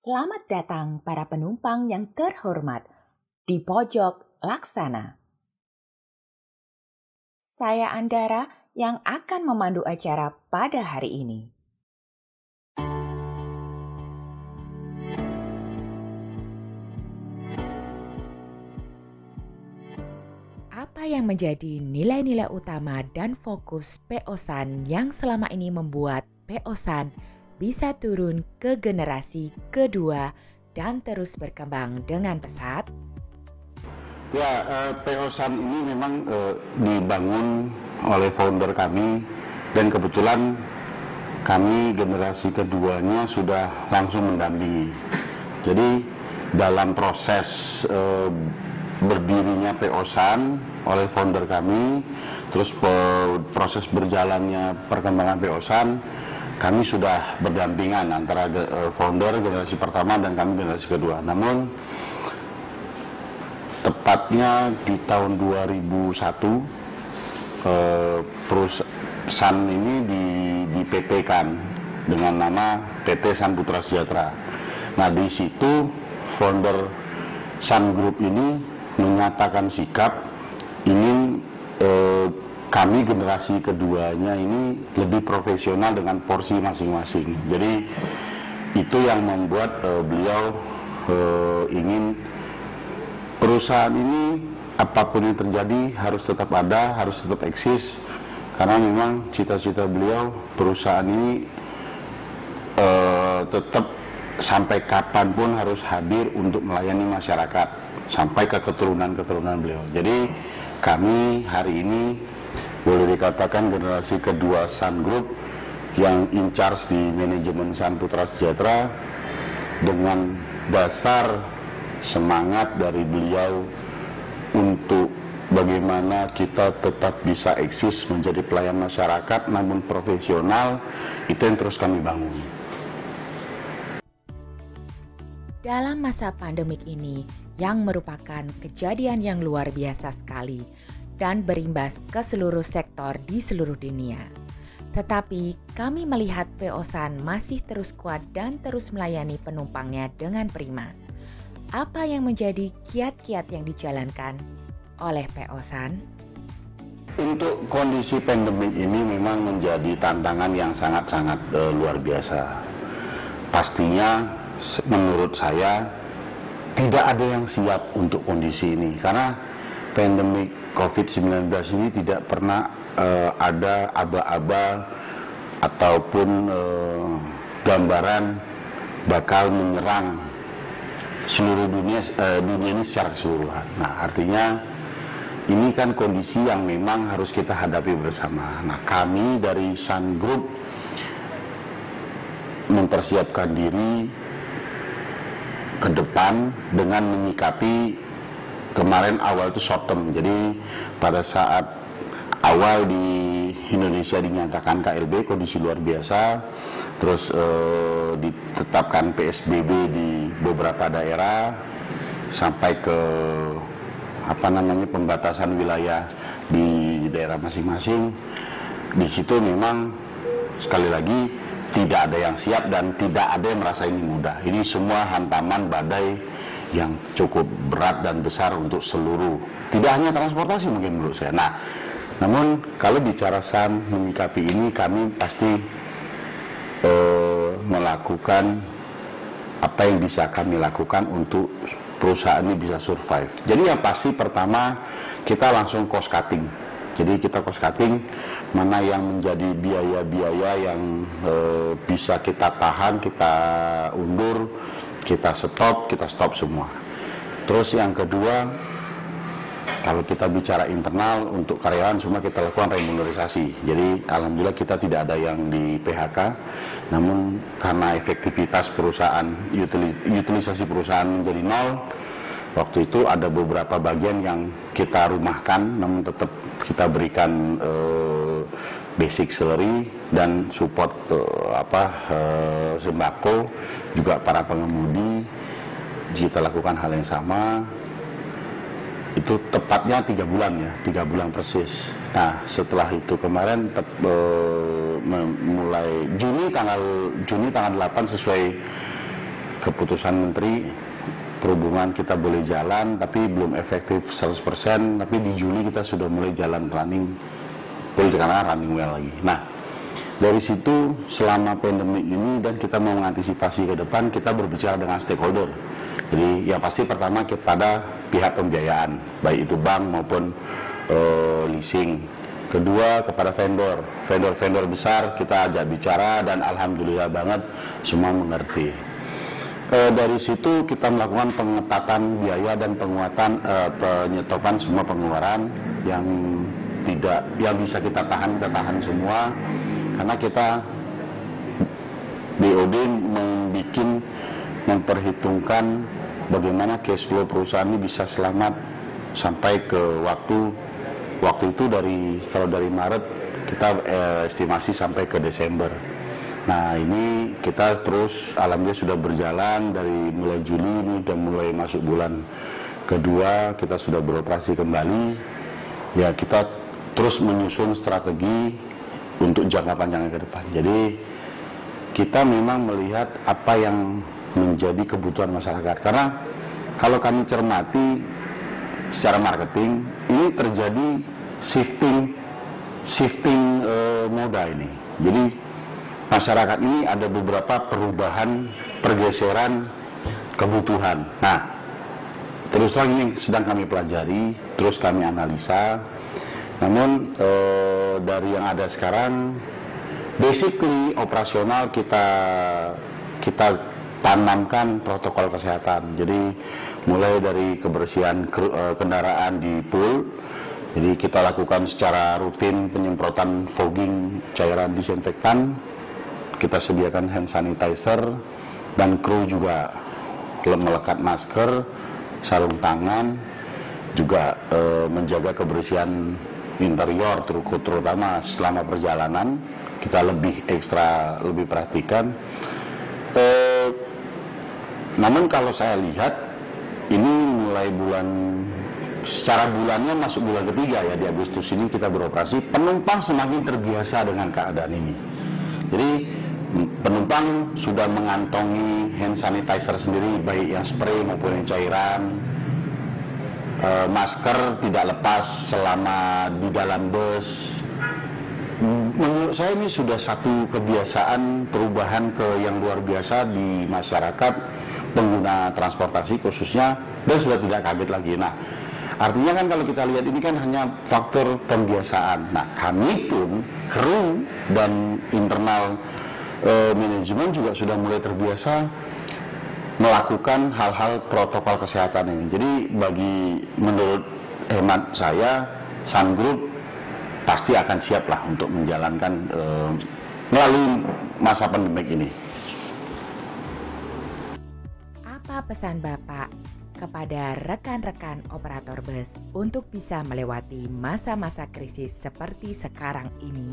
Selamat datang para penumpang yang terhormat di pojok laksana. Saya Andara yang akan memandu acara pada hari ini. Apa yang menjadi nilai-nilai utama dan fokus PO-san yang selama ini membuat PO-san bisa turun ke generasi kedua dan terus berkembang dengan pesat? Ya, PO-san ini memang dibangun oleh founder kami dan kebetulan kami generasi keduanya sudah langsung mendampingi. Jadi dalam proses berdirinya PO-san oleh founder kami, terus proses berjalannya perkembangan PO-san, kami sudah berdampingan antara founder generasi pertama dan kami generasi kedua. Namun tepatnya di tahun 2001 perusahaan ini di PT-kan dengan nama PT Sun Putra Sejahtera. Nah, di situ founder Sun Group ini menyatakan sikap ingin kami generasi keduanya ini lebih profesional dengan porsi masing-masing. Jadi itu yang membuat beliau ingin perusahaan ini apapun yang terjadi harus tetap ada, harus tetap eksis, karena memang cita-cita beliau perusahaan ini tetap sampai kapanpun harus hadir untuk melayani masyarakat sampai ke keturunan-keturunan beliau. Jadi kami hari ini boleh dikatakan generasi kedua Sun Group yang in charge di manajemen Sun Putra Sejahtera dengan dasar semangat dari beliau untuk bagaimana kita tetap bisa eksis menjadi pelayan masyarakat namun profesional, itu yang terus kami bangun. Dalam masa pandemik ini yang merupakan kejadian yang luar biasa sekali dan berimbas ke seluruh sektor di seluruh dunia. Tetapi kami melihat PO-san masih terus kuat dan terus melayani penumpangnya dengan prima. Apa yang menjadi kiat-kiat yang dijalankan oleh PO-san? Untuk kondisi pandemik ini memang menjadi tantangan yang sangat-sangat luar biasa. Pastinya menurut saya tidak ada yang siap untuk kondisi ini karena pandemik COVID-19 ini tidak pernah ada aba-aba ataupun gambaran bakal menyerang seluruh dunia ini secara keseluruhan. Nah, artinya ini kan kondisi yang memang harus kita hadapi bersama. Nah, kami dari Sun Group mempersiapkan diri ke depan dengan menyikapi kemarin awal itu short term. Jadi pada saat awal di Indonesia dinyatakan KLB, kondisi luar biasa, terus ditetapkan PSBB di beberapa daerah sampai ke pembatasan wilayah di daerah masing-masing. Di situ memang sekali lagi tidak ada yang siap dan tidak ada yang merasa ini mudah. Ini semua hantaman badai yang cukup berat dan besar untuk seluruh, tidak hanya transportasi mungkin menurut saya. Nah, namun kalau bicara Sun menyikapi ini, kami pasti melakukan apa yang bisa kami lakukan untuk perusahaan ini bisa survive. Jadi yang pasti pertama kita langsung cost cutting. Jadi kita cost cutting mana yang menjadi biaya-biaya yang bisa kita tahan, kita undur, kita stop semua. Terus yang kedua, kalau kita bicara internal untuk karyawan semua kita lakukan remunerisasi. Jadi alhamdulillah kita tidak ada yang di PHK, namun karena efektivitas perusahaan, utilisasi perusahaan menjadi nol, waktu itu ada beberapa bagian yang kita rumahkan, namun tetap kita berikan basic salary dan support sembako, juga para pengemudi kita lakukan hal yang sama. Itu tepatnya 3 bulan ya, 3 bulan persis. Nah, setelah itu kemarin mulai Juni tanggal 8 sesuai keputusan Menteri Perhubungan kita boleh jalan, tapi belum efektif 100%, tapi di Juli kita sudah mulai jalan running, boleh dikatakan running well lagi. Nah, dari situ selama pandemi ini dan kita mau mengantisipasi ke depan, kita berbicara dengan stakeholder. Jadi yang pasti pertama kepada pihak pembiayaan, baik itu bank maupun leasing. Kedua kepada vendor besar kita ajak bicara dan alhamdulillah banget semua mengerti. Dari situ kita melakukan pengetatan biaya dan penguatan penyetopan semua pengeluaran yang bisa kita tahan semua, karena kita BOD memperhitungkan bagaimana cash flow perusahaan ini bisa selamat sampai ke waktu itu kalau dari Maret kita estimasi sampai ke Desember. Nah, ini kita terus alhamdulillah sudah berjalan dari mulai Juli, ini sudah mulai masuk bulan kedua, kita sudah beroperasi kembali. Ya, kita terus menyusun strategi untuk jangka panjang ke depan. Jadi kita memang melihat apa yang menjadi kebutuhan masyarakat. Karena kalau kami cermati secara marketing, ini terjadi shifting moda ini. Jadi masyarakat ini ada beberapa perubahan, pergeseran kebutuhan. Nah, terus terang ini sedang kami pelajari, terus kami analisa. Namun dari yang ada sekarang, basically operasional kita tanamkan protokol kesehatan. Jadi mulai dari kebersihan kendaraan di pool, jadi kita lakukan secara rutin penyemprotan fogging cairan disinfektan. Kita sediakan hand sanitizer dan kru juga melekat masker, sarung tangan, juga menjaga kebersihan interior terutama selama perjalanan kita lebih perhatikan. Namun kalau saya lihat ini mulai secara bulannya masuk bulan ketiga ya, di Agustus ini kita beroperasi, penumpang semakin terbiasa dengan keadaan ini. Jadi penumpang sudah mengantongi hand sanitizer sendiri, baik yang spray maupun yang cairan. Masker tidak lepas selama di dalam bus. Menurut saya ini sudah satu kebiasaan perubahan yang luar biasa di masyarakat pengguna transportasi khususnya, dan sudah tidak kaget lagi. Nah, artinya kan kalau kita lihat ini kan hanya faktor pembiasaan. Nah, kami pun kru dan internal manajemen juga sudah mulai terbiasa melakukan hal-hal protokol kesehatan ini. Jadi menurut hemat saya, Sun Group pasti akan siap lah untuk menjalankan melalui masa pandemik ini. Apa pesan Bapak kepada rekan-rekan operator bus untuk bisa melewati masa-masa krisis seperti sekarang ini?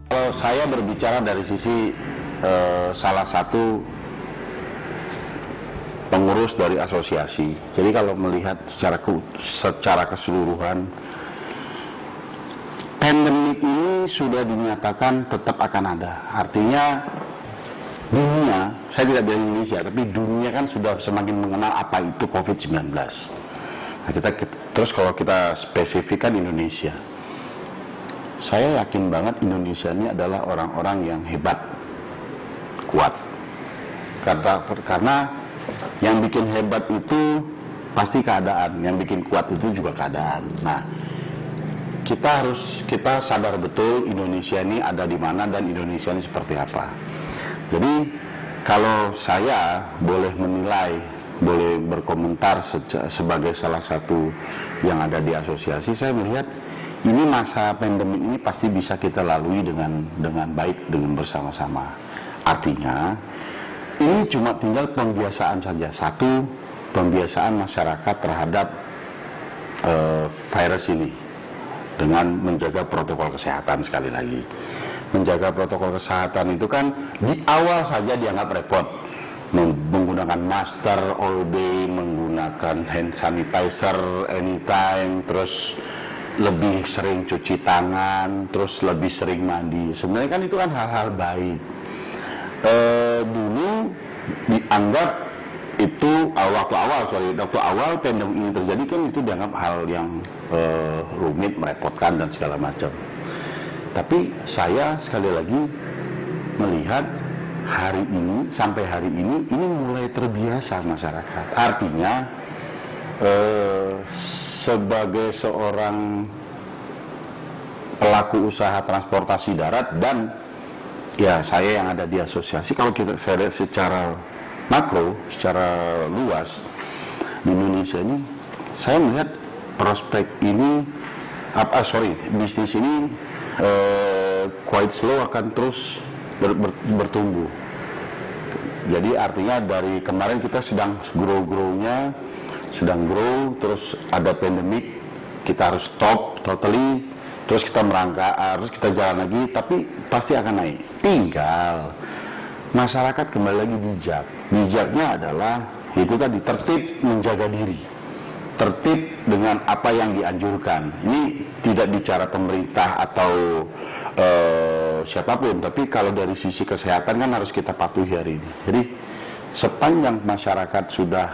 Kalau saya berbicara dari sisi salah satu pengurus dari asosiasi, jadi kalau melihat secara keseluruhan, pandemik ini sudah dinyatakan tetap akan ada. Artinya dunia, saya tidak bilang Indonesia, tapi dunia kan sudah semakin mengenal apa itu COVID-19. Nah, terus kalau kita spesifikkan Indonesia, saya yakin banget Indonesia ini adalah orang-orang yang hebat, kuat. Karena yang bikin hebat itu pasti keadaan, yang bikin kuat itu juga keadaan. Nah, kita sadar betul Indonesia ini ada di mana dan Indonesia ini seperti apa. Jadi kalau saya boleh menilai, boleh berkomentar sebagai salah satu yang ada di asosiasi, saya melihat ini masa pandemi ini pasti bisa kita lalui dengan baik, dengan bersama-sama. Artinya ini cuma tinggal pembiasaan saja. Satu, pembiasaan masyarakat terhadap virus ini dengan menjaga protokol kesehatan. Sekali lagi, menjaga protokol kesehatan itu kan di awal saja dianggap repot, menggunakan masker all day, menggunakan hand sanitizer anytime, terus lebih sering cuci tangan, terus lebih sering mandi. Sebenarnya kan itu kan hal-hal baik. Dulu dianggap itu waktu awal pandemi ini terjadi kan itu dianggap hal yang rumit, merepotkan dan segala macam. Tapi saya sekali lagi melihat hari ini sampai hari ini mulai terbiasa masyarakat. Artinya sebagai seorang pelaku usaha transportasi darat dan ya saya yang ada di asosiasi, kalau saya lihat secara makro, secara luas di Indonesia ini, saya melihat prospek ini bisnis ini quite slow akan terus bertumbuh. Jadi artinya dari kemarin kita sedang grow-nya, terus ada pandemik, kita harus stop totally, terus kita terus kita jalan lagi, tapi pasti akan naik. Tinggal masyarakat kembali lagi bijak. Bijaknya adalah itu tadi, tertib menjaga diri, tertib dengan apa yang dianjurkan. Ini tidak bicara pemerintah atau siapapun, tapi kalau dari sisi kesehatan kan harus kita patuhi hari ini. Jadi sepanjang masyarakat sudah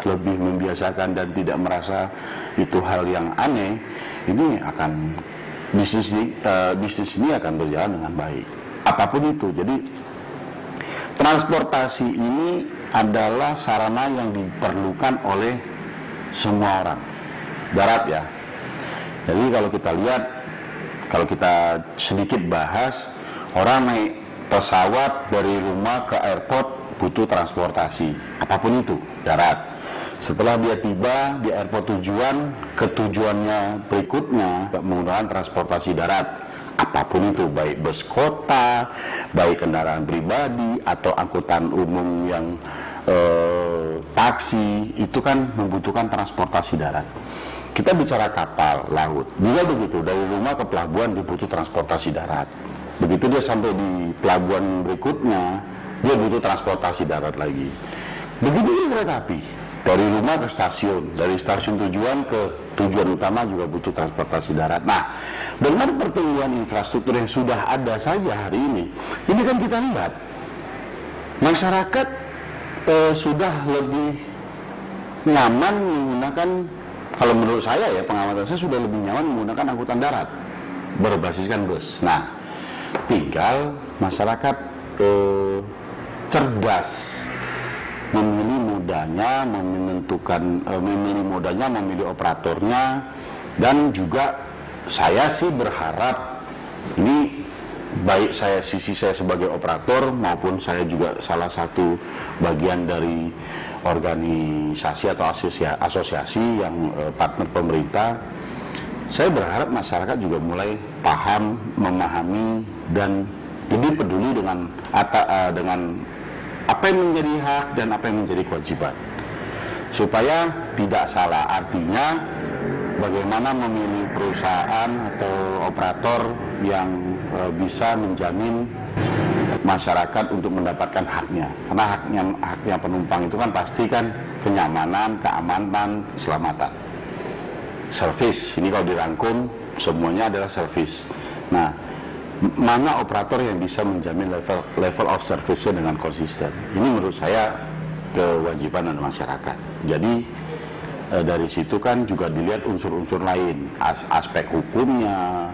lebih membiasakan dan tidak merasa itu hal yang aneh, ini akan bisnis ini akan berjalan dengan baik. Apapun itu, jadi transportasi ini adalah sarana yang diperlukan oleh semua orang darat ya. Jadi kalau kita lihat, kalau kita sedikit bahas, orang naik pesawat dari rumah ke airport butuh transportasi, apapun itu, darat. Setelah dia tiba di airport tujuan, ke tujuannya berikutnya menggunakan transportasi darat, apapun itu, baik bus kota, baik kendaraan pribadi atau angkutan umum yang taksi, itu kan membutuhkan transportasi darat. Kita bicara kapal laut, juga begitu, dari rumah ke pelabuhan dibutuh transportasi darat. Begitu dia sampai di pelabuhan berikutnya, dia butuh transportasi darat lagi. Begitu juga kereta api, dari rumah ke stasiun, dari stasiun tujuan ke tujuan utama juga butuh transportasi darat. Nah, dengan pertumbuhan infrastruktur yang sudah ada saja hari ini kan kita lihat masyarakat sudah lebih nyaman menggunakan, kalau menurut saya ya, pengamatan saya sudah lebih nyaman menggunakan angkutan darat berbasiskan bus. Nah, tinggal masyarakat cerdas memilih modanya, memilih operatornya, dan juga saya sih berharap ini baik sisi saya sebagai operator maupun saya juga salah satu bagian dari organisasi atau asosiasi yang partner pemerintah. Saya berharap masyarakat juga mulai paham, memahami dan lebih peduli dengan apa yang menjadi hak dan apa yang menjadi kewajiban, supaya tidak salah. Artinya bagaimana memilih perusahaan atau operator yang bisa menjamin masyarakat untuk mendapatkan haknya. Karena haknya penumpang itu kan pasti kan kenyamanan, keamanan, keselamatan. Service, ini kalau dirangkum semuanya adalah service. Nah, mana operator yang bisa menjamin level of service-nya dengan konsisten? Ini menurut saya kewajiban dari masyarakat. Jadi dari situ kan juga dilihat unsur-unsur lain, aspek hukumnya,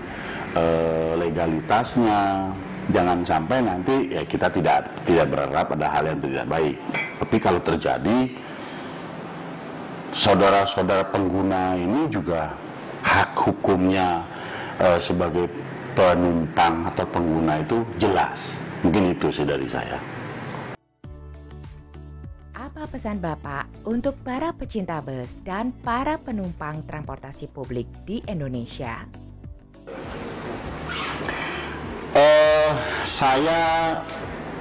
legalitasnya. Jangan sampai nanti ya kita tidak berharap ada hal yang tidak baik. Tapi kalau terjadi, saudara-saudara pengguna ini juga hak hukumnya sebagai penumpang atau pengguna itu jelas. Mungkin itu sih dari saya. Apa pesan Bapak untuk para pecinta bus dan para penumpang transportasi publik di Indonesia? Saya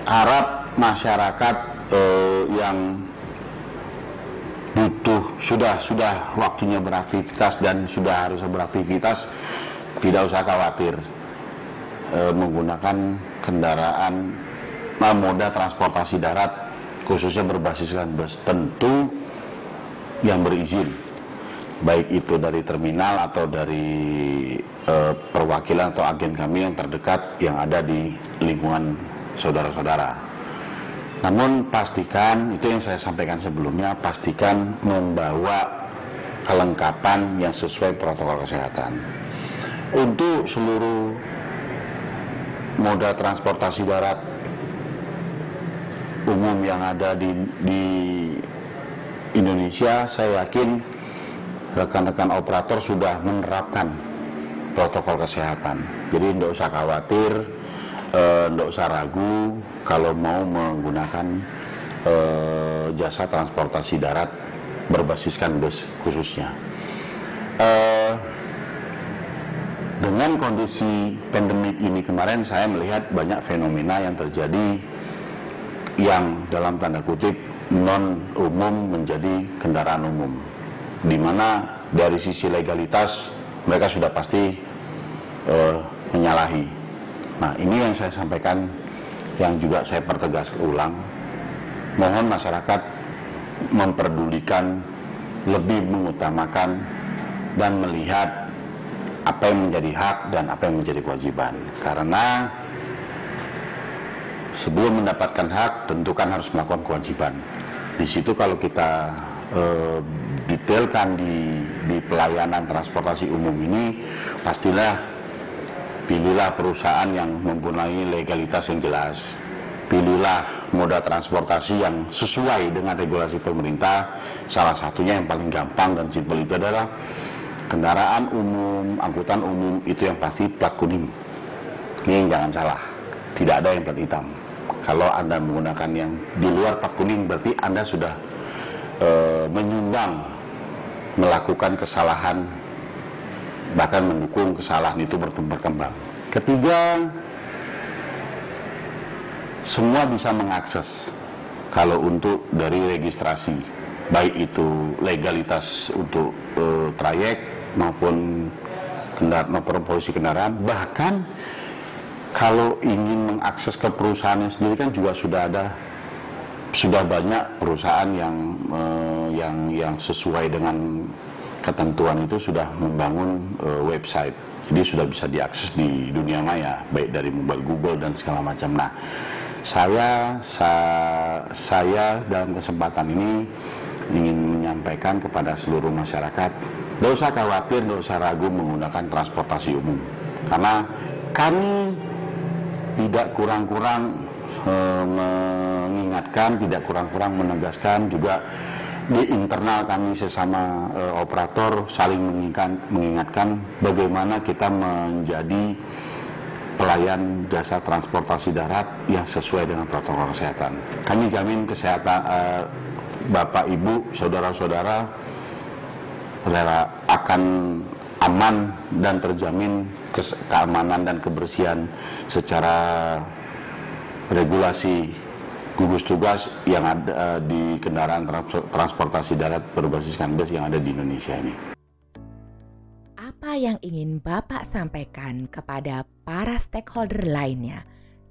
harap masyarakat yang butuh sudah waktunya beraktivitas dan sudah harus beraktivitas tidak usah khawatir menggunakan kendaraan moda transportasi darat khususnya berbasiskan bus, tentu yang berizin, baik itu dari terminal atau dari perwakilan atau agen kami yang terdekat yang ada di lingkungan saudara-saudara. Namun pastikan, itu yang saya sampaikan sebelumnya, pastikan membawa kelengkapan yang sesuai protokol kesehatan. Untuk seluruh moda transportasi darat umum yang ada di Indonesia, saya yakin rekan-rekan operator sudah menerapkan protokol kesehatan. Jadi tidak usah khawatir, tidak usah ragu kalau mau menggunakan jasa transportasi darat berbasiskan bus khususnya. Dengan kondisi pandemik ini kemarin, saya melihat banyak fenomena yang terjadi yang dalam tanda kutip non umum menjadi kendaraan umum, di mana dari sisi legalitas mereka sudah pasti menyalahi. Nah, ini yang saya sampaikan, yang juga saya pertegas ulang, mohon masyarakat memperdulikan, lebih mengutamakan dan melihat apa yang menjadi hak dan apa yang menjadi kewajiban. Karena sebelum mendapatkan hak, tentu kan harus melakukan kewajiban. Di situ kalau kita detailkan di pelayanan transportasi umum ini, pastilah pilihlah perusahaan yang mempunyai legalitas yang jelas. Pilihlah moda transportasi yang sesuai dengan regulasi pemerintah. Salah satunya yang paling gampang dan simpel itu adalah kendaraan umum, angkutan umum itu yang pasti plat kuning. Ini yang jangan salah, tidak ada yang plat hitam. Kalau Anda menggunakan yang di luar plat kuning, berarti Anda sudah menyumbang melakukan kesalahan, bahkan mendukung kesalahan itu berkembang. Ketiga, semua bisa mengakses kalau untuk dari registrasi, baik itu legalitas untuk trayek maupun polisi kendaraan. Bahkan kalau ingin mengakses ke perusahaannya sendiri kan juga sudah banyak perusahaan yang sesuai dengan ketentuan itu sudah membangun website. Jadi sudah bisa diakses di dunia maya, baik dari mobile Google dan segala macam. Nah, saya dalam kesempatan ini ingin menyampaikan kepada seluruh masyarakat, tidak usah khawatir, tidak usah ragu menggunakan transportasi umum, karena kami tidak kurang-kurang mengingatkan, tidak kurang-kurang menegaskan, juga di internal kami sesama operator saling mengingatkan bagaimana kita menjadi pelayan jasa transportasi darat yang sesuai dengan protokol kesehatan. Kami jamin kesehatan Bapak, Ibu, saudara-saudara akan aman dan terjamin keamanan dan kebersihan secara regulasi gugus tugas yang ada di kendaraan transportasi darat berbasiskan bus yang ada di Indonesia ini. Apa yang ingin Bapak sampaikan kepada para stakeholder lainnya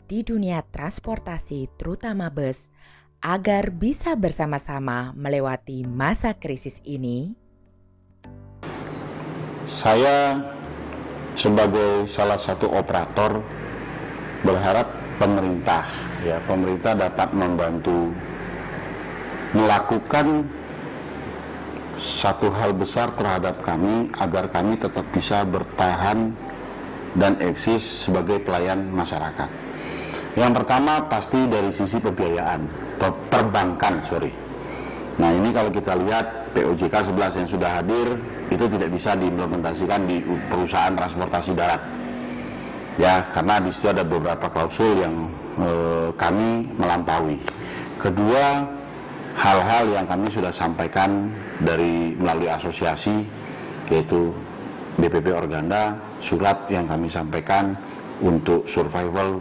di dunia transportasi, terutama bus, agar bisa bersama-sama melewati masa krisis ini? Saya sebagai salah satu operator berharap pemerintah dapat membantu melakukan satu hal besar terhadap kami agar kami tetap bisa bertahan dan eksis sebagai pelayan masyarakat. Yang pertama pasti dari sisi pembiayaan, perbankan. Nah, ini kalau kita lihat POJK 11 yang sudah hadir itu tidak bisa diimplementasikan di perusahaan transportasi darat. Ya, karena di situ ada beberapa klausul yang kami melampaui. Kedua, hal-hal yang kami sudah sampaikan melalui asosiasi, yaitu BPP Organda, surat yang kami sampaikan untuk survival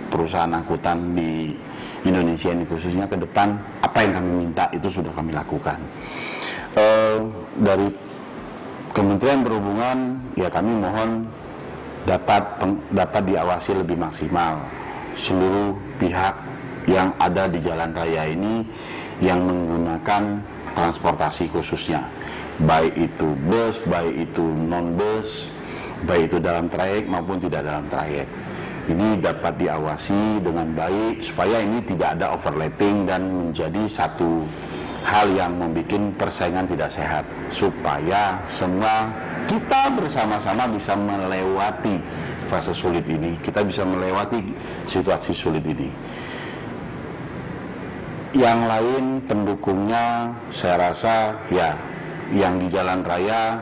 perusahaan angkutan di Indonesia ini khususnya ke depan, apa yang kami minta itu sudah kami lakukan. Dari Kementerian Perhubungan, ya kami mohon dapat diawasi lebih maksimal seluruh pihak yang ada di jalan raya ini yang menggunakan transportasi khususnya, baik itu bus, baik itu non bus, baik itu dalam trayek maupun tidak dalam trayek. ini dapat diawasi dengan baik supaya ini tidak ada overlapping dan menjadi satu hal yang membuat persaingan tidak sehat, supaya semua kita bersama-sama bisa melewati fase sulit ini, kita bisa melewati situasi sulit ini. Yang lain pendukungnya saya rasa ya yang di jalan raya,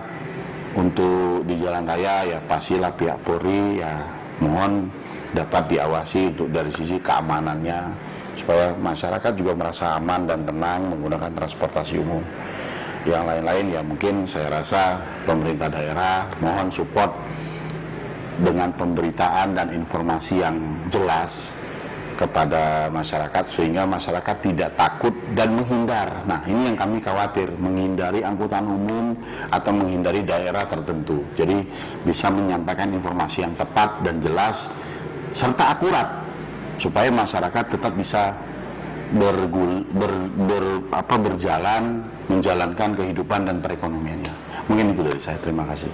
untuk di jalan raya ya pastilah pihak Polri ya mohon dapat diawasi untuk dari sisi keamanannya, supaya masyarakat juga merasa aman dan tenang menggunakan transportasi umum. Yang lain-lain ya mungkin saya rasa pemerintah daerah mohon support dengan pemberitaan dan informasi yang jelas kepada masyarakat, sehingga masyarakat tidak takut dan menghindar. Nah, ini yang kami khawatir, menghindari angkutan umum atau menghindari daerah tertentu. Jadi bisa menyampaikan informasi yang tepat dan jelas serta akurat, supaya masyarakat tetap bisa berjalan menjalankan kehidupan dan perekonomiannya. Mungkin itu dari saya. Terima kasih.